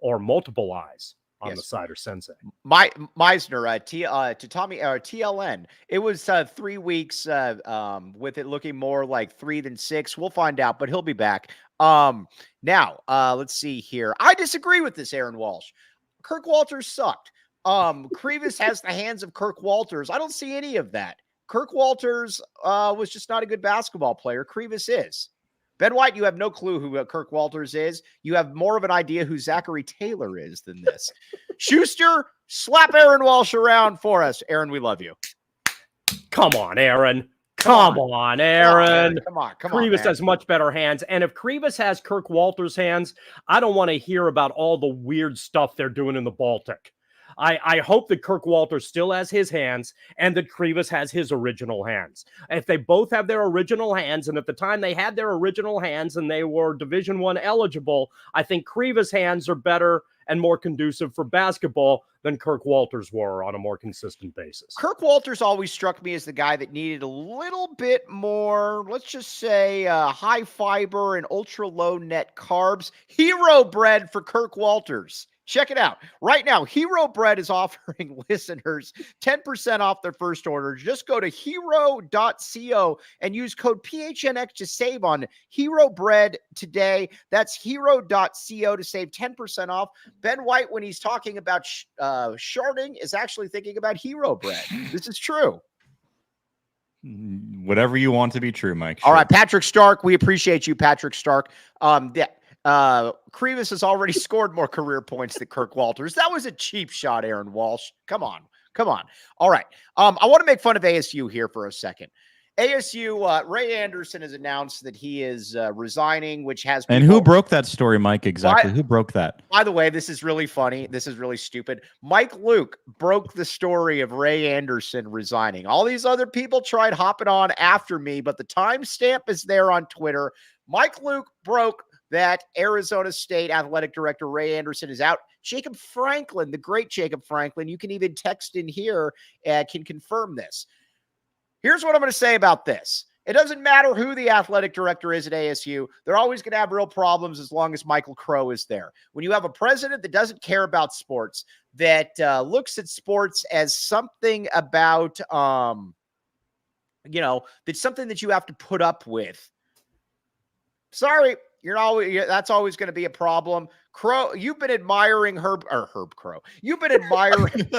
Or multiple eyes on the Cider Sensei. Meisner, to Tommy, TLN. It was 3 weeks with it looking more like 3 than 6. We'll find out, but he'll be back. Now, let's see here. I disagree with this, Aaron Walsh. Kirk Walters sucked. Kriisa has the hands of Kirk Walters. I don't see any of that. Kirk Walters was just not a good basketball player. Kriisa is. Ben White, you have no clue who Kirk Walters is. You have more of an idea who Zachary Taylor is than this. Schuster, slap Aaron Walsh around for us. Aaron, we love you. Come on, Aaron. Come on, Aaron. Come on. Kriisa has much better hands. And if Kriisa has Kirk Walters' hands, I don't want to hear about all the weird stuff they're doing in the Baltic. I hope that Kirk Walters still has his hands and that Kriisa has his original hands. If they both have their original hands, and at the time they had their original hands and they were Division I eligible, I think Kriisa's hands are better and more conducive for basketball than Kirk Walters were on a more consistent basis. Kirk Walters always struck me as the guy that needed a little bit more, let's just say, high fiber and ultra low net carbs. Hero bread for Kirk Walters. Check it out. Right now, Hero Bread is offering listeners 10% off their first order. Just go to hero.co and use code PHNX to save on Hero Bread today. That's hero.co to save 10% off. Ben White, when he's talking about sharding, is actually thinking about Hero Bread. This is true. Whatever you want to be true, Mike. All right, Patrick Stark. We appreciate you, Patrick Stark. Kriisa has already scored more career points than Kirk Walters. That was a cheap shot, Aaron Walsh. Come on. All right. I want to make fun of ASU here for a second. ASU, Ray Anderson has announced that he is resigning, which has people... And who broke that story, Mike? Exactly. Who broke that? By the way, this is really funny. This is really stupid. Mike Luke broke the story of Ray Anderson resigning. All these other people tried hopping on after me, but the timestamp is there on Twitter. Mike Luke broke that Arizona State athletic director Ray Anderson is out. Jacob Franklin, the great Jacob Franklin, you can even text in here, can confirm this. Here's what I'm going to say about this. It doesn't matter who the athletic director is at ASU. They're always going to have real problems as long as Michael Crow is there. When you have a president that doesn't care about sports, that looks at sports as something about, that's something that you have to put up with. Sorry, that's always going to be a problem. Crow, you've been admiring Herb Crow. You've been admiring...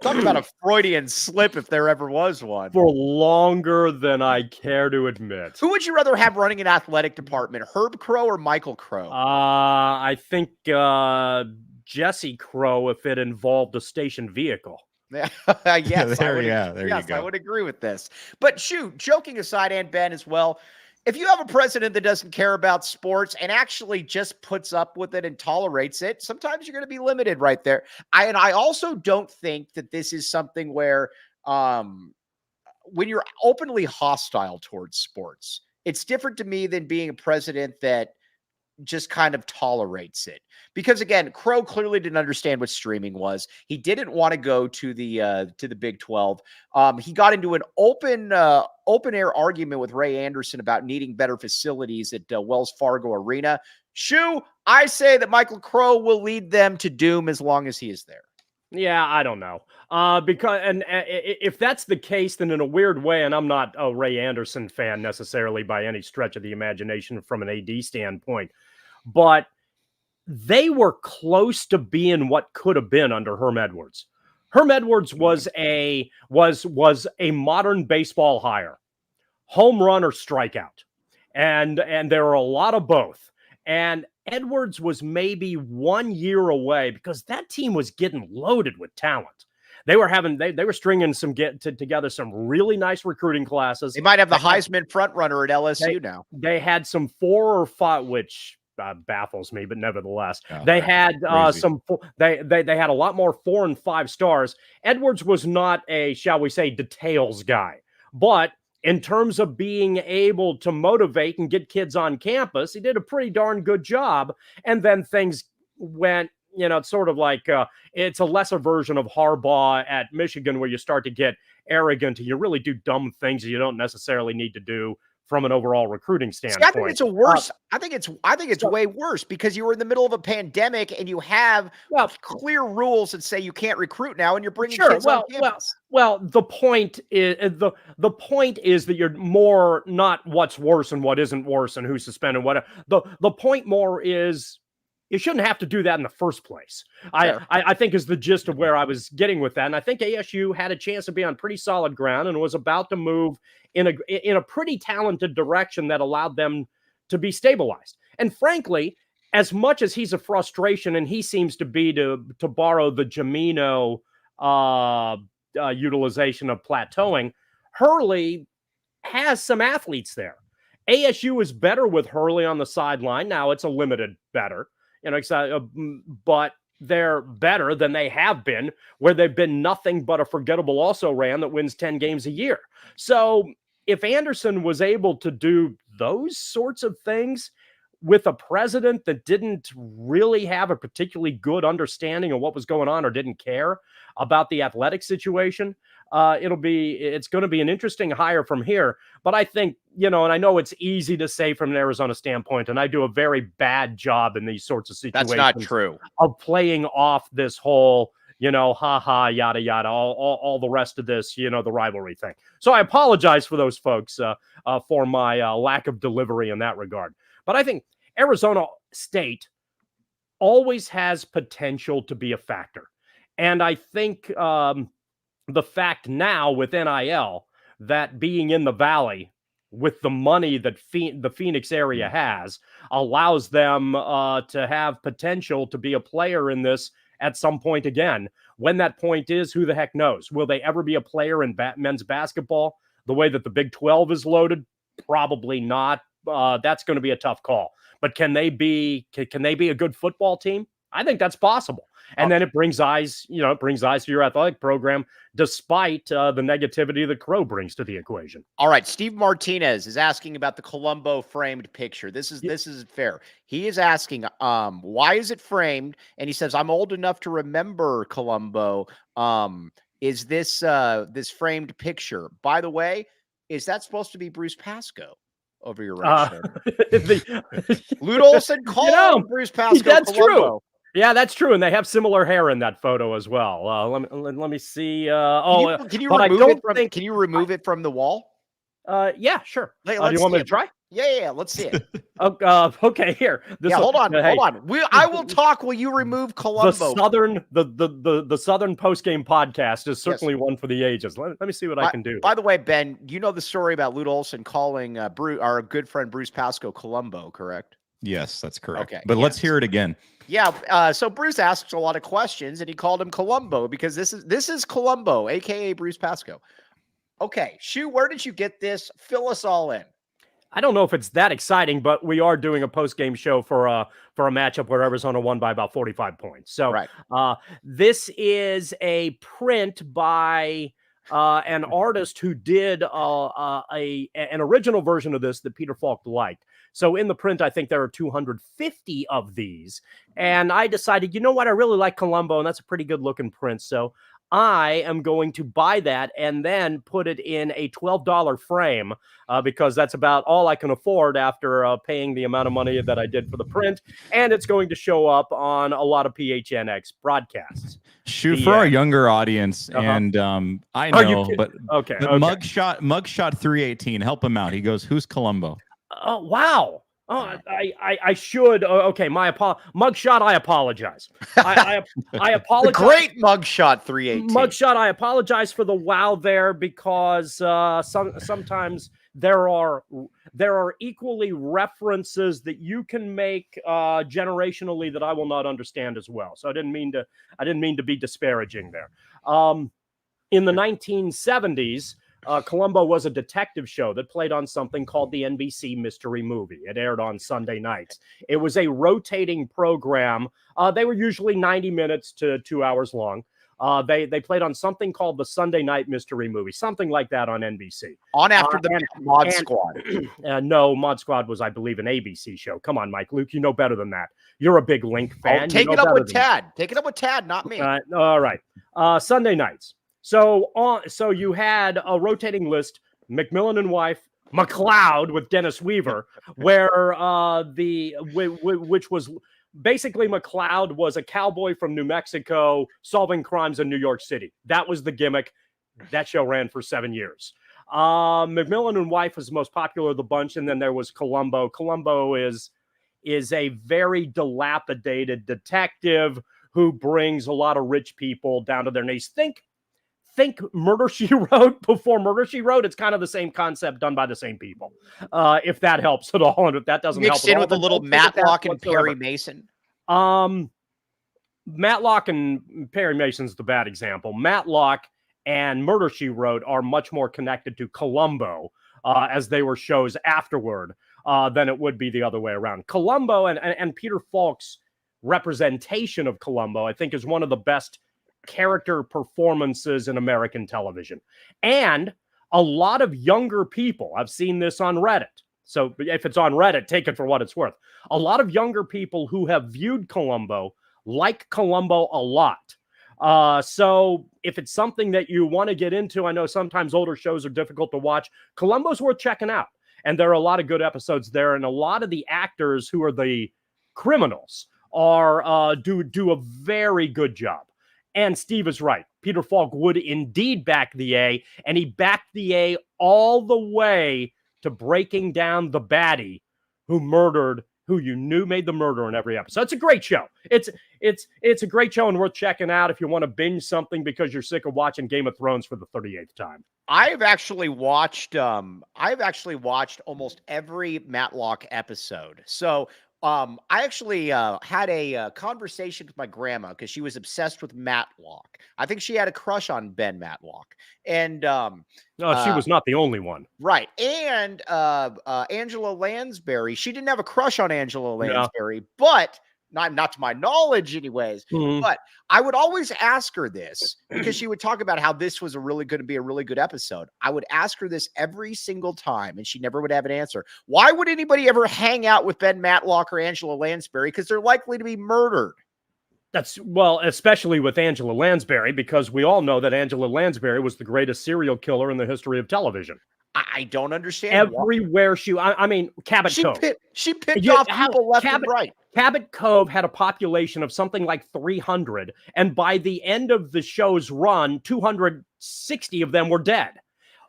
Talk about a Freudian slip if there ever was one. For longer than I care to admit. Who would you rather have running an athletic department, Herb Crow or Michael Crow? I think Jesse Crow if it involved a station vehicle. Yes, there you go. I would agree with this. But shoot, joking aside, and Ben as well, if you have a president that doesn't care about sports and actually just puts up with it and tolerates it, sometimes you're going to be limited right there. I also don't think that this is something where when you're openly hostile towards sports, it's different to me than being a president that just kind of tolerates it. Because again, Crow clearly didn't understand what streaming was. He didn't want to go to the Big 12. He got into an open air argument with Ray Anderson about needing better facilities at Wells Fargo Arena. I say that Michael Crow will lead them to doom as long as he is there. Yeah, I don't know. Because if that's the case, then in a weird way, and I'm not a Ray Anderson fan necessarily by any stretch of the imagination from an AD standpoint, but they were close to being what could have been under Herm Edwards. Herm Edwards was a modern baseball hire, home run or strikeout, and there are a lot of both. And Edwards was maybe 1 year away because that team was getting loaded with talent. They were stringing together some really nice recruiting classes. They might have the Heisman front runner at LSU now. They had some 4 or 5, which baffles me, but nevertheless, they had they had a lot more 4 and 5 stars. Edwards was not a, shall we say, details guy, but in terms of being able to motivate and get kids on campus, he did a pretty darn good job. And then things went, it's sort of like it's a lesser version of Harbaugh at Michigan, where you start to get arrogant and you really do dumb things that you don't necessarily need to do from an overall recruiting standpoint. See, I think it's worse. I think it's way worse because you were in the middle of a pandemic and you have clear rules that say you can't recruit now, and you're bringing kids on campus. Well, the point is that you're more not what's worse and what isn't worse and who's suspended. What the point more is, you shouldn't have to do that in the first place. I think is the gist of where I was getting with that. And I think ASU had a chance to be on pretty solid ground and was about to move in a pretty talented direction that allowed them to be stabilized. And frankly, as much as he's a frustration, and he seems to be, to borrow the Jamino utilization of plateauing, Hurley has some athletes there. ASU is better with Hurley on the sideline. Now it's a limited better. But they're better than they have been, where they've been nothing but a forgettable also-ran that wins 10 games a year. So if Anderson was able to do those sorts of things with a president that didn't really have a particularly good understanding of what was going on or didn't care about the athletic situation, it's going to be an interesting hire from here. But I think, and I know it's easy to say from an Arizona standpoint, and I do a very bad job in these sorts of situations. That's not true. Of playing off this whole, ha, yada, yada, all the rest of this, the rivalry thing. So I apologize for those folks for my lack of delivery in that regard. But I think Arizona State always has potential to be a factor. And I think the fact now with NIL that being in the Valley with the money that the Phoenix area has allows them to have potential to be a player in this at some point again. When that point is, who the heck knows? Will they ever be a player in men's basketball the way that the Big 12 is loaded? Probably not. That's going to be a tough call. But can they be a good football team? I think that's possible. And then it brings eyes, to your athletic program, despite the negativity that Crow brings to the equation. All right, Steve Martinez is asking about the Colombo framed picture. This is fair. He is asking, why is it framed? And he says, I'm old enough to remember Colombo. Is this this framed picture? By the way, is that supposed to be Bruce Pascoe over your right shoulder? Lute Olson called Bruce Pascoe. That's Colombo. true. Yeah, that's true, and they have similar hair in that photo as well. Let me see. Can you remove it from the wall? Yeah, sure. Hey, do you want me to try? Yeah. Let's see it. Okay, here. Hold on. I will talk while you remove Colombo. The Southern postgame podcast is certainly one for the ages. Let me see what I can do. By the way, Ben, you know the story about Lute Olson calling our good friend Bruce Pascoe Colombo, correct? Yes, that's correct. Okay, but let's hear it again. Yeah. So Bruce asks a lot of questions, and he called him Colombo because this is Colombo, aka Bruce Pascoe. Okay, Shu, where did you get this? Fill us all in. I don't know if it's that exciting, but we are doing a post-game show for a matchup where Arizona won by about 45 points. So this is a print by an artist who did an original version of this that Peter Falk liked. So in the print, I think there are 250 of these. And I decided, you know what? I really like Colombo, and that's a pretty good-looking print. So I am going to buy that and then put it in a $12 frame because that's about all I can afford after paying the amount of money that I did for the print. And it's going to show up on a lot of PHNX broadcasts. For our younger audience, and I know, but Mugshot 318, help him out. He goes, "Who's Colombo?" Oh, wow. Oh, I should. Okay, Mugshot, I apologize. I apologize. The great Mugshot 318. Mugshot, I apologize for the wow there because sometimes there are equally references that you can make generationally that I will not understand as well. So I didn't mean to be disparaging there. In the 1970s. Colombo was a detective show that played on something called the NBC Mystery Movie. It aired on Sunday nights. It was a rotating program. They were usually 90 minutes to 2 hours long. They played on something called the Sunday Night Mystery Movie, something like that on NBC. On after the Mod Squad. No, Mod Squad was, I believe, an ABC show. Come on, Mike. Luke, you know better than that. You're a big Link fan. Take it up with Tad. Take it up with Tad, not me. All right. Sunday nights. So you had a rotating list, McMillan and Wife, McLeod with Dennis Weaver, where which was basically McLeod was a cowboy from New Mexico solving crimes in New York City. That was the gimmick. That show ran for 7 years. McMillan and Wife was the most popular of the bunch, and then there was Colombo. Colombo is a very dilapidated detective who brings a lot of rich people down to their knees. Think Murder, She Wrote before Murder, She Wrote. It's kind of the same concept done by the same people. If that helps at all, and if that doesn't help mixed in with a little Matlock and Perry Mason. Matlock and Perry Mason's the bad example. Matlock and Murder, She Wrote are much more connected to Colombo as they were shows afterward than it would be the other way around. Colombo and Peter Falk's representation of Colombo, I think, is one of the best character performances in American television. And a lot of younger people, I've seen this on Reddit. So if it's on Reddit, take it for what it's worth. A lot of younger people who have viewed Colombo like Colombo a lot. So if it's something that you want to get into, I know sometimes older shows are difficult to watch. Colombo's worth checking out. And there are a lot of good episodes there. And a lot of the actors who are the criminals are do a very good job. And Steve is right. Peter Falk would indeed back the A, and he backed the A all the way to breaking down the baddie who murdered who you knew made the murder in every episode. It's a great show. It's a great show and worth checking out if you want to binge something because you're sick of watching Game of Thrones for the 38th time. I've actually watched almost every Matlock episode. So I actually had a conversation with my grandma because she was obsessed with Matlock. I think she had a crush on Ben Matlock. And no, she was not the only one. Right. And Angela Lansbury, she didn't have a crush on Angela Lansbury, but not to my knowledge anyways. Mm-hmm. But I would always ask her this because she would talk about how this was going to be a really good episode. I would ask her this every single time and she never would have an answer. Why would anybody ever hang out with Ben Matlock or Angela Lansbury? Because they're likely to be murdered. Especially with Angela Lansbury, because we all know that Angela Lansbury was the greatest serial killer in the history of television. I don't understand. Everywhere Cabot Cove. She picked off people left and right. Cabot Cove had a population of something like 300, and by the end of the show's run, 260 of them were dead.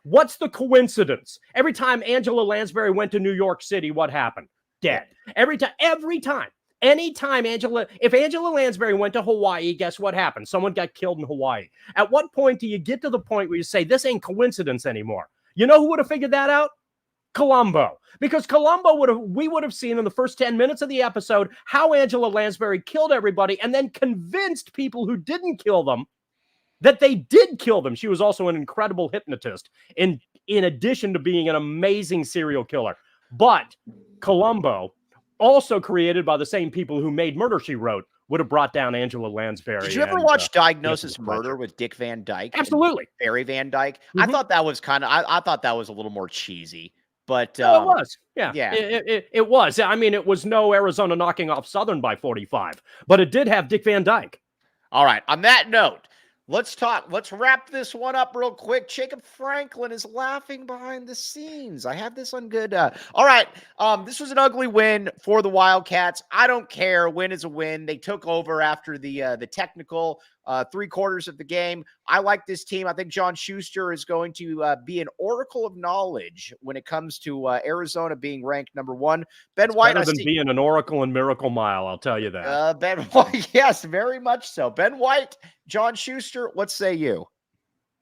What's the coincidence? Every time Angela Lansbury went to New York City, what happened? Dead. Every time. Anytime if Angela Lansbury went to Hawaii, guess what happened? Someone got killed in Hawaii. At what point do you get to the point where you say, this ain't coincidence anymore? You know who would have figured that out? Columbo. Because we would have seen in the first 10 minutes of the episode how Angela Lansbury killed everybody and then convinced people who didn't kill them that they did kill them. She was also an incredible hypnotist in addition to being an amazing serial killer. But Columbo, also created by the same people who made Murder, She Wrote, would have brought down Angela Lansbury. Did you ever watch Diagnosis Murder with Dick Van Dyke? Absolutely. Barry Van Dyke. Mm-hmm. I thought that was I thought that was a little more cheesy, but it was. Yeah. It was. I mean, it was no Arizona knocking off Southern by 45, but it did have Dick Van Dyke. All right. On that note, let's wrap this one up real quick. Jacob Franklin is laughing behind the scenes. I have this on good. All right. This was an ugly win for the Wildcats. I don't care. Win is a win. They took over after the technical 3/4 of the game. I like this team. I think John Schuster is going to be an oracle of knowledge when it comes to Arizona being ranked number 1. Ben White, better than being an oracle in Miracle Mile, I'll tell you that. Ben White, yes, very much so. Ben White, John Schuster, what say you?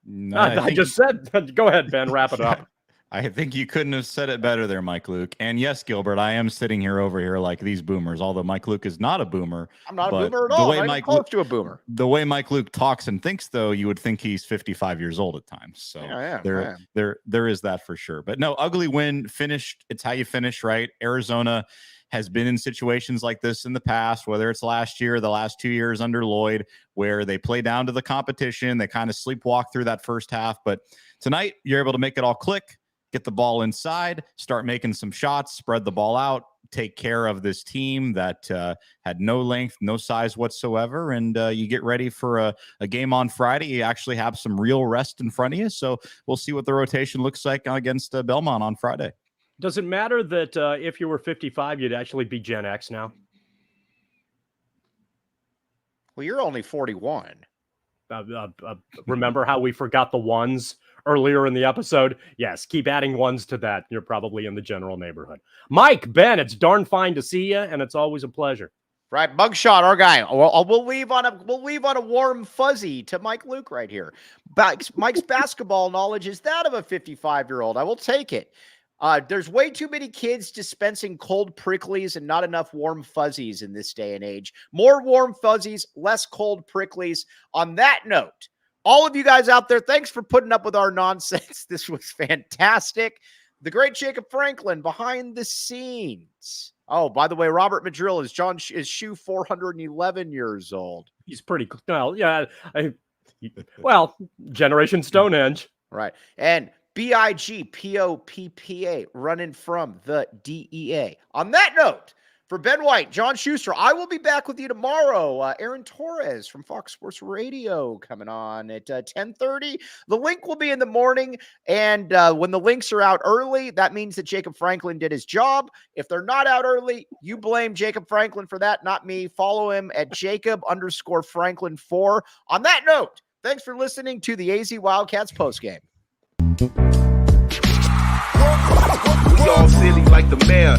No, I just said, go ahead, Ben, wrap it up. I think you couldn't have said it better there, Mike Luke. And yes, Gilbert, I am sitting over here like these boomers, although Mike Luke is not a boomer. I'm not a boomer at all. I'm not close to a boomer. The way Mike Luke talks and thinks, though, you would think he's 55 years old at times. So there is that for sure. But no, ugly win, finished. It's how you finish, right? Arizona has been in situations like this in the past, whether it's last year, the last 2 years under Lloyd, where they play down to the competition. They kind of sleepwalk through that first half. But tonight, you're able to make it all click. Get the ball inside, start making some shots, spread the ball out, take care of this team that had no length, no size whatsoever, and you get ready for a game on Friday. You actually have some real rest in front of you, so we'll see what the rotation looks like against Belmont on Friday. Does it matter that if you were 55, you'd actually be Gen X now? Well, you're only 41. Remember how we forgot the ones earlier in the episode? Yes, keep adding ones to that. You're probably in the general neighborhood. Mike, Ben, it's darn fine to see you, and it's always a pleasure. Right, Bugshot, our guy. We'll leave on a warm fuzzy to Mike Luke right here. Mike's basketball knowledge is that of a 55-year-old. I will take it. There's way too many kids dispensing cold pricklies and not enough warm fuzzies in this day and age. More warm fuzzies, less cold pricklies. On that note, all of you guys out there, thanks for putting up with our nonsense. This was fantastic. The great Jacob Franklin behind the scenes. Oh, by the way, Robert Madrill is Shoe 411 years old. He's pretty cool. Well, yeah. Generation Stonehenge. Right. And BIGPOPPA running from the DEA. On that note, for Ben White, John Schuster, I will be back with you tomorrow. Aaron Torres from Fox Sports Radio coming on at 10:30. The link will be in the morning, and when the links are out early, that means that Jacob Franklin did his job. If they're not out early, you blame Jacob Franklin for that, not me. Follow him at Jacob_Franklin4. On that note, thanks for listening to the AZ Wildcats postgame. We all silly like the mayor.